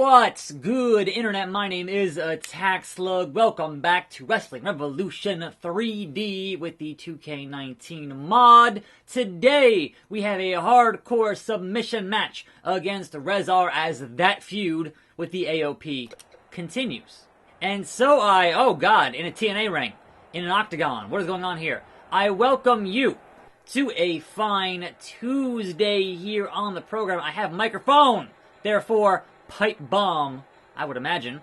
What's good, Internet? My name is Attack Slug. Welcome back to Wrestling Revolution 3D with the 2K19 mod. Today, we have a hardcore submission match against Rezar as that feud with the AOP continues. And so oh god, in a TNA ring, in an octagon. What is going on here? I welcome you to a fine Tuesday here on the program. I have microphone, therefore pipe bomb, I would imagine.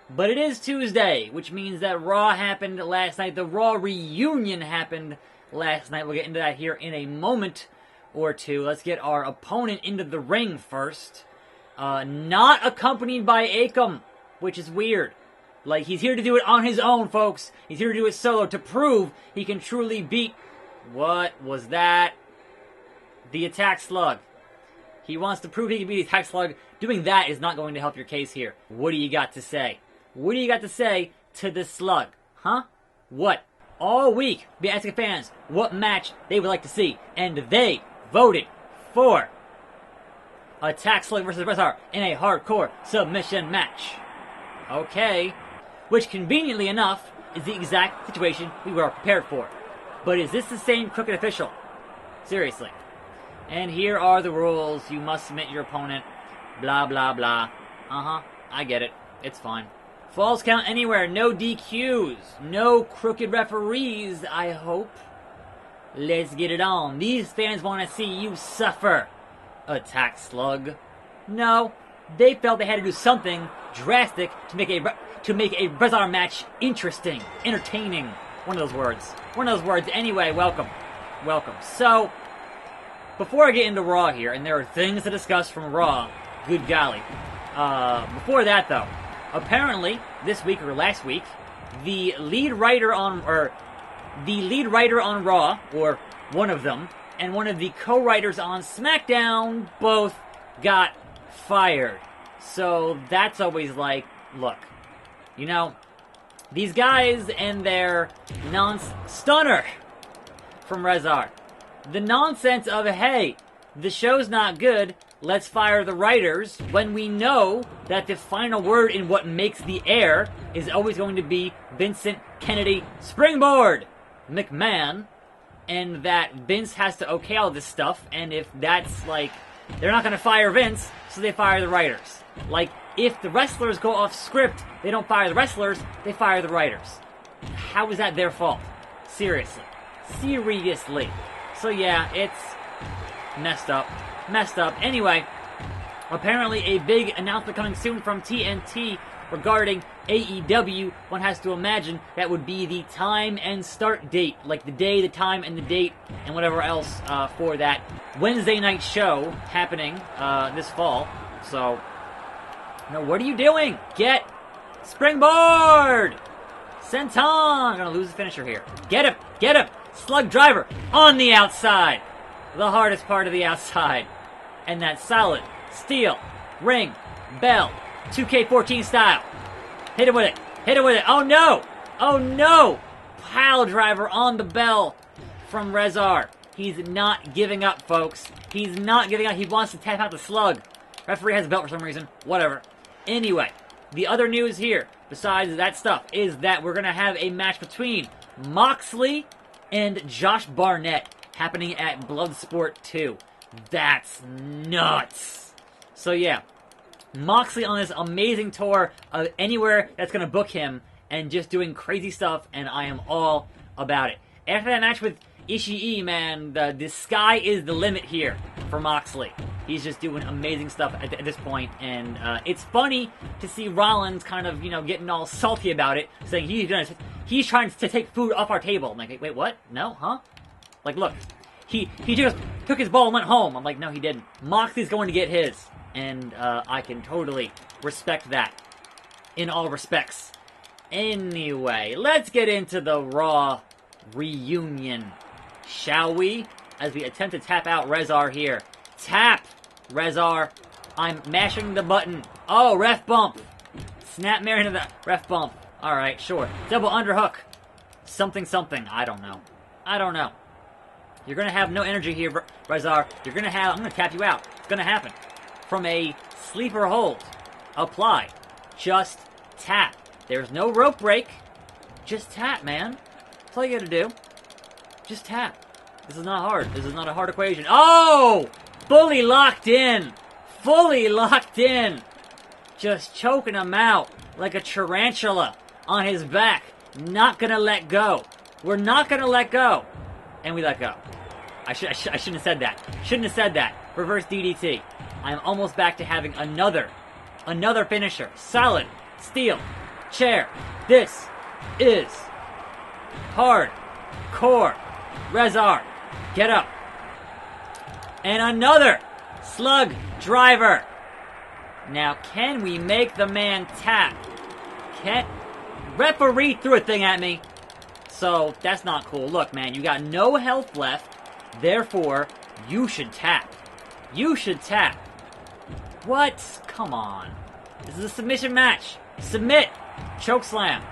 But it is Tuesday, which means that Raw happened last night. The Raw reunion happened last night. We'll get into that here in a moment or two. Let's get our opponent into the ring first. Not accompanied by Akam, which is weird. Like, he's here to do it on his own, folks. He's here to do it solo to prove he can truly beat... What was that? The Attack Slug. He wants to prove he can beat the Attack Slug. Doing that is not going to help your case here. What do you got to say? What do you got to say to the Slug? Huh? What? All week, be asking fans what match they would like to see. And they voted for Attack Slug versus Rezar in a hardcore submission match. Okay. Which, conveniently enough, is the exact situation we were prepared for. But is this the same crooked official? Seriously. And here are the rules. You must submit your opponent. Blah, blah, blah. I get it. It's fine. Falls count anywhere. No DQs. No crooked referees, I hope. Let's get it on. These fans want to see you suffer. Attack Slug. No. They felt they had to do something drastic to make a Rezar match interesting. Entertaining. One of those words. One of those words. Anyway, welcome. Welcome. So... before I get into Raw here, and there are things to discuss from Raw, good golly. Before that, though, apparently, this week or last week, the lead writer on Raw, or one of them, and one of the co-writers on SmackDown both got fired. So that's always like, look, you know, these guys and their stunner from Rezar. The nonsense of, hey, the show's not good, let's fire the writers, when we know that the final word in what makes the air is always going to be Vincent Kennedy Springboard McMahon, and that Vince has to okay all this stuff, and if that's, like, they're not going to fire Vince, so they fire the writers. Like, if the wrestlers go off script, they don't fire the wrestlers, they fire the writers. How is that their fault? Seriously. Seriously. So yeah, it's messed up. Messed up. Anyway, apparently a big announcement coming soon from TNT regarding AEW. One has to imagine that would be the time and start date. Like the day, the time, and the date, and whatever else for that Wednesday night show happening this fall. So, no, what are you doing? Get Springboard! Senton! I'm gonna lose the finisher here. Get him! Get him! Slug driver on the outside. The hardest part of the outside. And that solid steel ring bell. 2K14 style. Hit him with it. Hit him with it. Oh no! Oh no! Pile driver on the bell from Rezar. He's not giving up, folks. He's not giving up. He wants to tap out the Slug. Referee has a belt for some reason. Whatever. Anyway, the other news here, besides that stuff, is that we're going to have a match between Moxley and Josh Barnett happening at Bloodsport 2. That's nuts. So yeah, Moxley on this amazing tour of anywhere that's going to book him and just doing crazy stuff, and I am all about it. After that match with Ishii, man, the sky is the limit here for Moxley. He's just doing amazing stuff at this point, and it's funny to see Rollins kind of, you know, getting all salty about it, saying he's trying to take food off our table. I'm like, wait, what? No? Huh? Like, look, he just took his ball and went home. I'm like, no, he didn't. Moxley's going to get his, and I can totally respect that in all respects. Anyway, let's get into the Raw reunion, shall we? As we attempt to tap out Rezar here. Tap! Rezar. I'm mashing the button. Oh, ref bump. Snap Mare into the ref bump. Alright, sure. Double underhook. Something, something. I don't know. I don't know. You're gonna have no energy here, Rezar. I'm gonna tap you out. It's gonna happen. From a sleeper hold. apply. Just tap. There's no rope break. Just tap, man. That's all you gotta do. Just tap. This is not hard. This is not a hard equation. Oh! Fully locked in. Fully locked in. Just choking him out like a tarantula on his back. Not gonna let go. We're not gonna let go. And we let go. I shouldn't have said that. Shouldn't have said that. Reverse DDT. I'm almost back to having another finisher. Solid. Steel. Chair. This is hardcore. Rezar. Get up. And another slug driver. Now, can we make the man tap? Referee threw a thing at me. So, that's not cool. Look, man, you got no health left. Therefore, you should tap. You should tap. What? Come on. This is a submission match. Submit. Choke slam.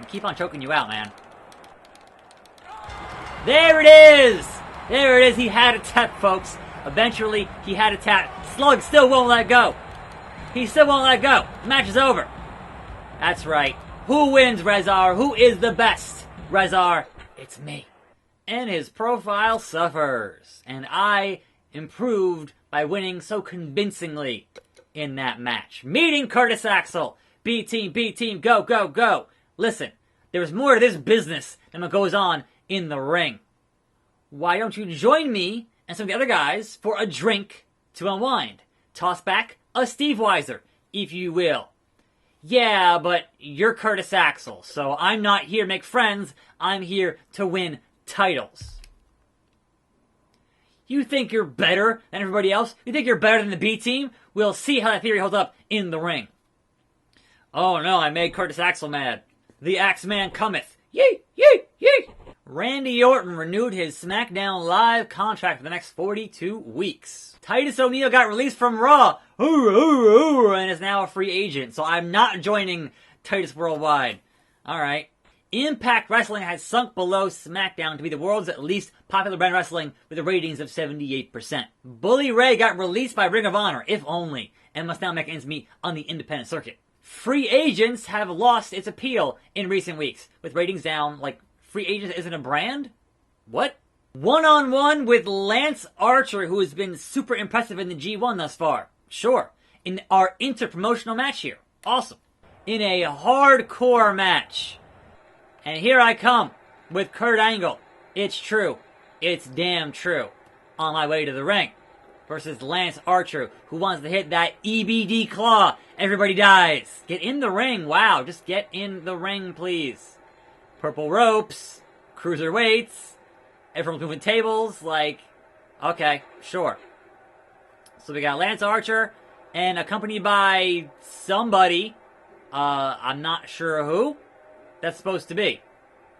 I keep on choking you out, man. There it is! There it is. He had a tap, folks. Eventually, he had a tap. Slug still won't let go. He still won't let go. The match is over. That's right. Who wins, Rezar? Who is the best? Rezar, it's me. And his profile suffers. And I improved by winning so convincingly in that match. Meeting Curtis Axel. B team, go, go, go. Listen, there's more to this business than what goes on in the ring. Why don't you join me and some of the other guys for a drink to unwind? Toss back a Steve Weiser, if you will. Yeah, but you're Curtis Axel, so I'm not here to make friends. I'm here to win titles. You think you're better than everybody else? You think you're better than the B team? We'll see how that theory holds up in the ring. Oh no, I made Curtis Axel mad. The Axeman cometh. Yee, yee, yee. Randy Orton renewed his SmackDown Live contract for the next 42 weeks. Titus O'Neil got released from Raw, and is now a free agent, so I'm not joining Titus Worldwide. Alright. Impact Wrestling has sunk below SmackDown to be the world's least popular brand of wrestling with ratings of 78%. Bully Ray got released by Ring of Honor, if only, and must now make ends meet on the independent circuit. Free agents have lost its appeal in recent weeks, with ratings down like free agents isn't a brand? What? One-on-one with Lance Archer, who has been super impressive in the G1 thus far. Sure. In our inter-promotional match here. Awesome. In a hardcore match. And here I come with Kurt Angle. It's true. It's damn true. On my way to the ring. Versus Lance Archer, who wants to hit that EBD claw. Everybody dies. Get in the ring. Wow. Just get in the ring, please. Purple ropes. Cruiserweights. Everyone's moving tables. Like, okay, sure. So we got Lance Archer and accompanied by somebody. I'm not sure who that's supposed to be.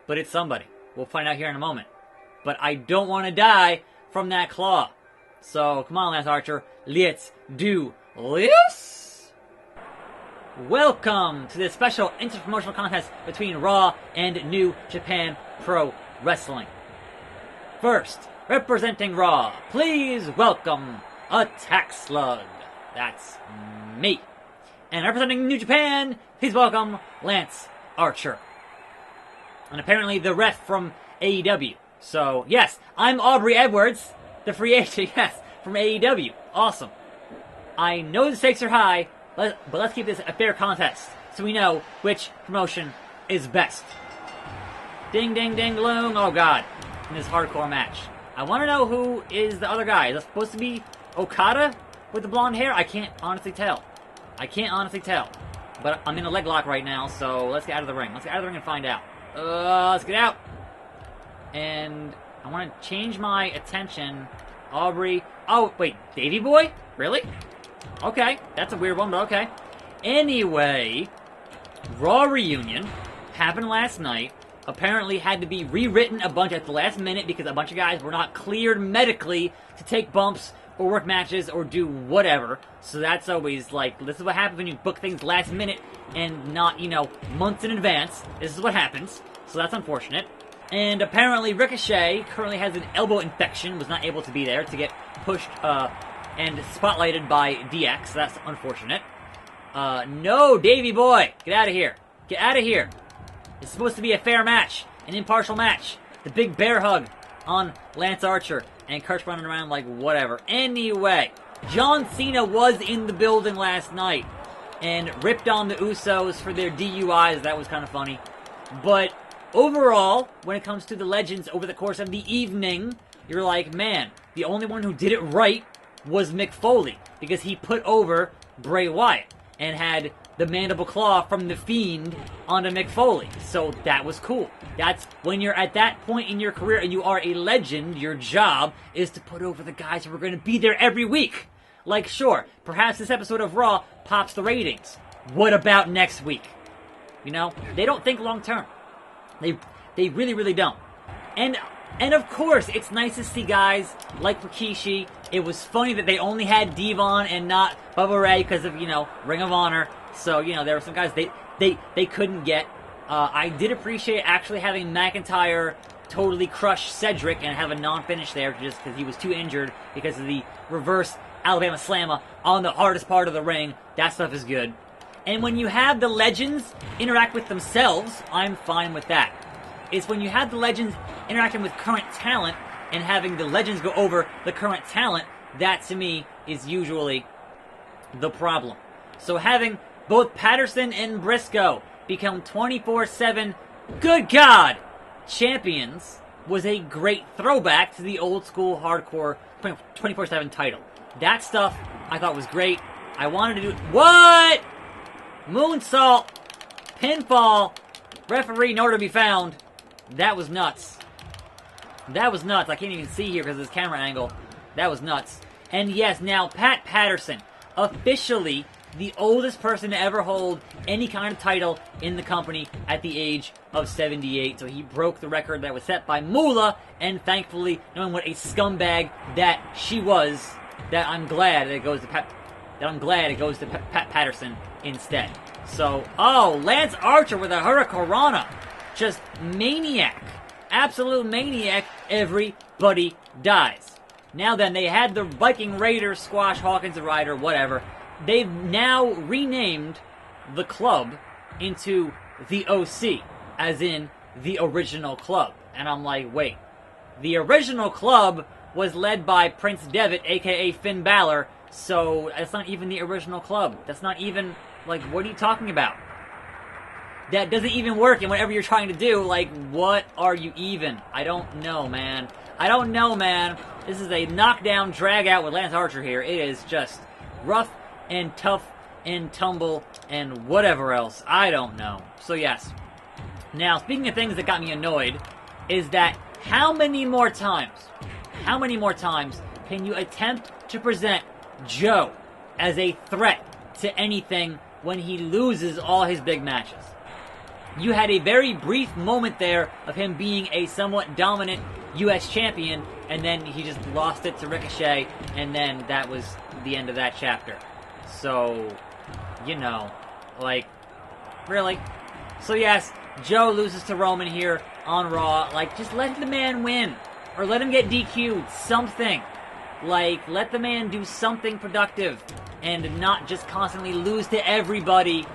But it's somebody. We'll find out here in a moment. But I don't want to die from that claw. So, come on, Lance Archer. Let's do this. Welcome to this special inter-promotional contest between Raw and New Japan Pro Wrestling. First, representing Raw, please welcome Attack Slug. That's me. And representing New Japan, please welcome Lance Archer. And apparently the ref from AEW. So, yes, I'm Aubrey Edwards, the free agent, yes, from AEW. Awesome. I know the stakes are high, but let's keep this a fair contest, so we know which promotion is best. Ding, ding, ding, gloom. Oh, God. In this hardcore match. I want to know who is the other guy. Is that supposed to be Okada with the blonde hair? I can't honestly tell. But I'm in a leg lock right now, so let's get out of the ring. Let's get out of the ring and find out. Let's get out. And I want to change my attention. Aubrey. Oh, wait. Davey Boy? Really? Okay. That's a weird one, but okay. Anyway, Raw Reunion happened last night. Apparently had to be rewritten a bunch at the last minute because a bunch of guys were not cleared medically to take bumps or work matches or do whatever. So that's always like, this is what happens when you book things last minute and not, months in advance. This is what happens. So that's unfortunate. And apparently Ricochet currently has an elbow infection, was not able to be there to get pushed and spotlighted by DX. That's unfortunate. No, Davey boy, get out of here. Get out of here. It's supposed to be a fair match, an impartial match. The big bear hug on Lance Archer, and Kurt's running around like whatever. Anyway, John Cena was in the building last night and ripped on the Usos for their DUIs. That was kind of funny. But overall, when it comes to the legends over the course of the evening, you're like, man, the only one who did it right was Mick Foley, because he put over Bray Wyatt and had the mandible claw from The Fiend onto Mick Foley. So that was cool. That's when you're at that point in your career and you are a legend, your job is to put over the guys who are going to be there every week. Like, sure, perhaps this episode of Raw pops the ratings. What about next week? You know, they don't think long term. They really, really don't. And of course, it's nice to see guys like Rikishi. It was funny that they only had Devon and not Bubba Ray because of, you know, Ring of Honor. So, you know, there were some guys they couldn't get. I did appreciate actually having McIntyre totally crush Cedric and have a non-finish there just because he was too injured because of the reverse Alabama Slammer on the hardest part of the ring. That stuff is good. And when you have the legends interact with themselves, I'm fine with that. It's when you have the legends interacting with current talent and having the legends go over the current talent, that to me is usually the problem. So having both Patterson and Briscoe become 24/7, good God, champions was a great throwback to the old school hardcore 24/7 title. That stuff I thought was great. I wanted to do... What? Moonsault, pinfall, referee nowhere to be found. That was nuts. That was nuts. I can't even see here because of this camera angle. That was nuts. And yes, now Pat Patterson, officially the oldest person to ever hold any kind of title in the company at the age of 78. So he broke the record that was set by Moolah, and thankfully, knowing what a scumbag that she was, that I'm glad that it goes to Pat Patterson instead. So, oh, Lance Archer with a Hurricanrana. Just maniac. Absolute maniac. Everybody dies. Now then, they had the Viking Raiders squash Hawkins, the Rider, whatever. They've now renamed the club into the OC, as in the original club. And I'm like, wait. The original club was led by Prince Devitt, a.k.a. Finn Balor, so that's not even the original club. That's not even, like, what are you talking about? That doesn't even work in whatever you're trying to do. Like, what are you even? I don't know, man. I don't know, man. This is a knockdown, drag out with Lance Archer here. It is just rough and tough and tumble and whatever else. I don't know. So, yes. Now, speaking of things that got me annoyed, is that how many more times can you attempt to present Joe as a threat to anything when he loses all his big matches? You had a very brief moment there of him being a somewhat dominant U.S. champion, and then he just lost it to Ricochet, and then that was the end of that chapter. So, you know, like, really? So yes, Joe loses to Roman here on Raw. Like, just let the man win. Or let him get DQ'd. Something. Like, let the man do something productive and not just constantly lose to everybody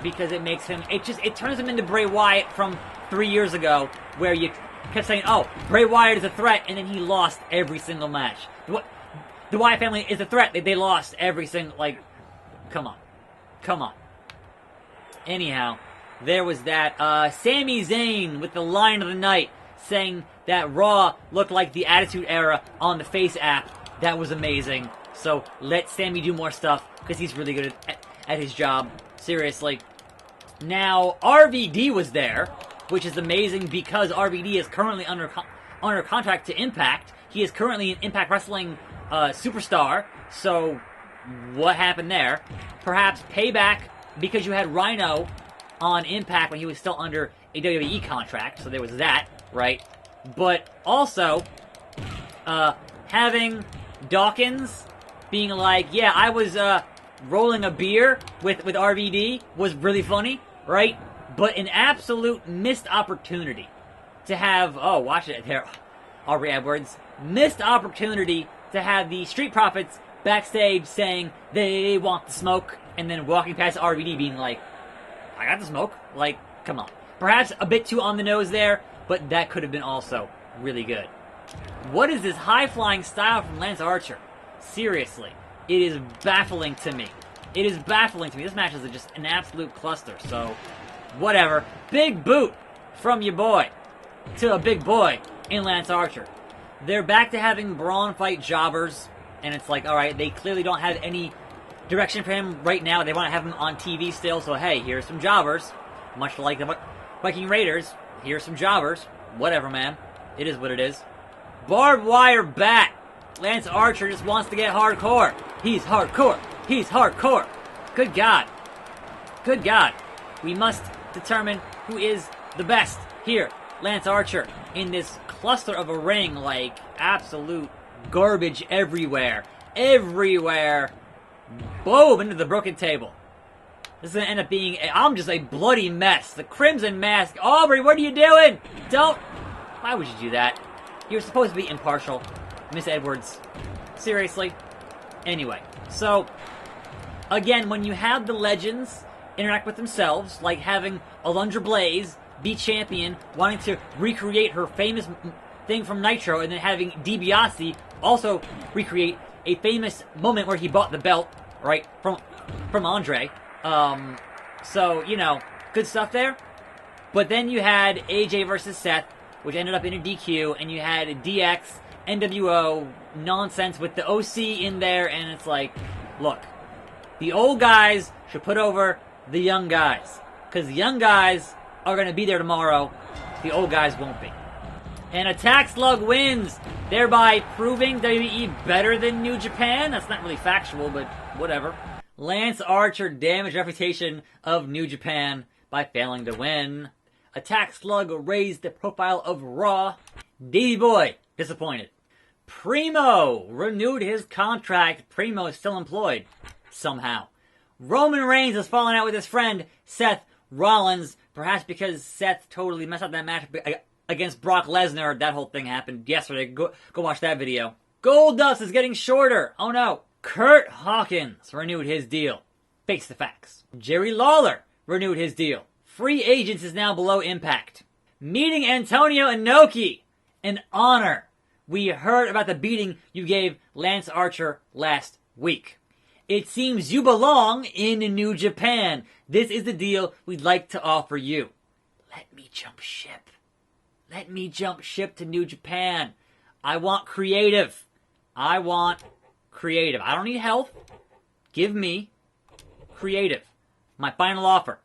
because it makes him... It turns him into Bray Wyatt from 3 years ago, where you kept saying, oh, Bray Wyatt is a threat, and then he lost every single match. The Wyatt family is a threat. They lost every single... Like, come on. Come on. Anyhow, there was that. Sami Zayn with the line of the night saying that Raw looked like the Attitude Era on the Face app. That was amazing. So let Sami do more stuff, because he's really good at his job. Seriously. Now, RVD was there, which is amazing because RVD is currently under contract to Impact. He is currently an Impact Wrestling superstar. So, what happened there? Perhaps payback because you had Rhino on Impact when he was still under a WWE contract. So there was that, right? But also, having Dawkins being like, yeah, I was rolling a beer with RVD was really funny, right? But an absolute missed opportunity to have, oh, watch it there, Aubrey Edwards, missed opportunity to have the Street Profits backstage saying they want the smoke, and then walking past RVD being like, I got the smoke. Like, come on. Perhaps a bit too on the nose there, but that could have been also really good. What is this high-flying style from Lance Archer? Seriously, it is baffling to me. It is baffling to me. This match is just an absolute cluster, so whatever. Big boot from your boy to a big boy in Lance Archer. They're back to having Braun fight jobbers, and it's like, alright, they clearly don't have any direction for him right now. They want to have him on TV still, so hey, here's some jobbers. Much like the Viking Raiders, here's some jobbers. Whatever, man. It is what it is. Barbed wire bat. Lance Archer just wants to get hardcore. He's hardcore. He's hardcore. Good God. Good God. We must determine who is the best here. Lance Archer in this cluster of a ring, like absolute garbage everywhere. Everywhere. Boom! Into the broken table. This is going to end up being I'm just a bloody mess. The Crimson Mask. Aubrey, what are you doing? Don't. Why would you do that? You're supposed to be impartial. Miss Edwards. Seriously? Anyway, so, again, when you have the legends interact with themselves, like having Alundra Blaze be champion, wanting to recreate her famous thing from Nitro, and then having DiBiase also recreate a famous moment where he bought the belt, right, from Andre. So, you know, good stuff there. But then you had AJ versus Seth, which ended up in a DQ, and you had DX, NWO, nonsense with the OC in there, and it's like, look, the old guys should put over the young guys, because the young guys are going to be there tomorrow, the old guys won't be. And Attack Slug wins, thereby proving WWE better than New Japan. That's not really factual, but whatever. Lance Archer damaged the reputation of New Japan by failing to win. Attack Slug raised the profile of Raw. Davey Boy, disappointed. Primo renewed his contract. Primo is still employed, somehow. Roman Reigns has fallen out with his friend Seth Rollins, perhaps because Seth totally messed up that match against Brock Lesnar. That whole thing happened yesterday. Go watch that video. Goldust is getting shorter. Oh no. Kurt Hawkins renewed his deal. Face the facts. Jerry Lawler renewed his deal. Free agents is now below Impact. Meeting Antonio Inoki. An honor. We heard about the beating you gave Lance Archer last week. It seems you belong in New Japan. This is the deal we'd like to offer you. Let me jump ship. Let me jump ship to New Japan. I want creative. I want creative. I don't need health. Give me creative. My final offer.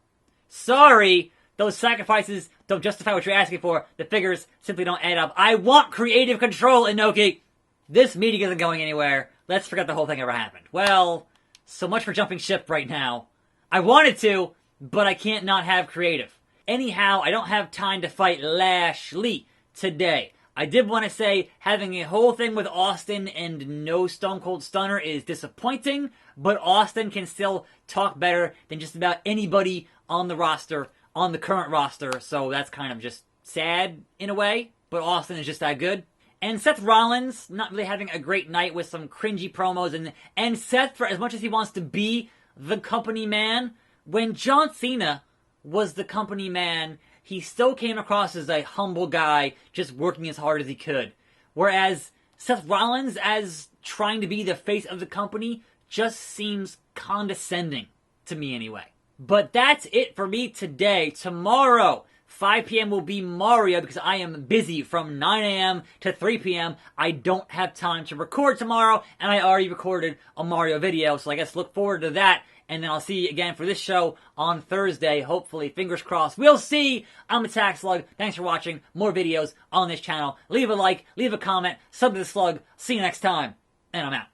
Sorry, those sacrifices don't justify what you're asking for. The figures simply don't add up. I want creative control, Inoki. This meeting isn't going anywhere. Let's forget the whole thing ever happened. Well, so much for jumping ship right now. I wanted to, but I can't not have creative. Anyhow, I don't have time to fight Lashley today. I did want to say having a whole thing with Austin and no Stone Cold Stunner is disappointing, but Austin can still talk better than just about anybody on the roster, on the current roster, so that's kind of just sad in a way, but Austin is just that good. And Seth Rollins, not really having a great night with some cringy promos, and Seth, for as much as he wants to be the company man, when John Cena was the company man, he still came across as a humble guy, just working as hard as he could. Whereas Seth Rollins, as trying to be the face of the company, just seems condescending, to me anyway. But that's it for me today. Tomorrow, 5 p.m. will be Mario because I am busy from 9 a.m. to 3 p.m. I don't have time to record tomorrow, and I already recorded a Mario video, so I guess look forward to that. And then I'll see you again for this show on Thursday, hopefully. Fingers crossed. We'll see. I'm Attack Slug. Thanks for watching. More videos on this channel. Leave a like, leave a comment, sub to the Slug. See you next time. And I'm out.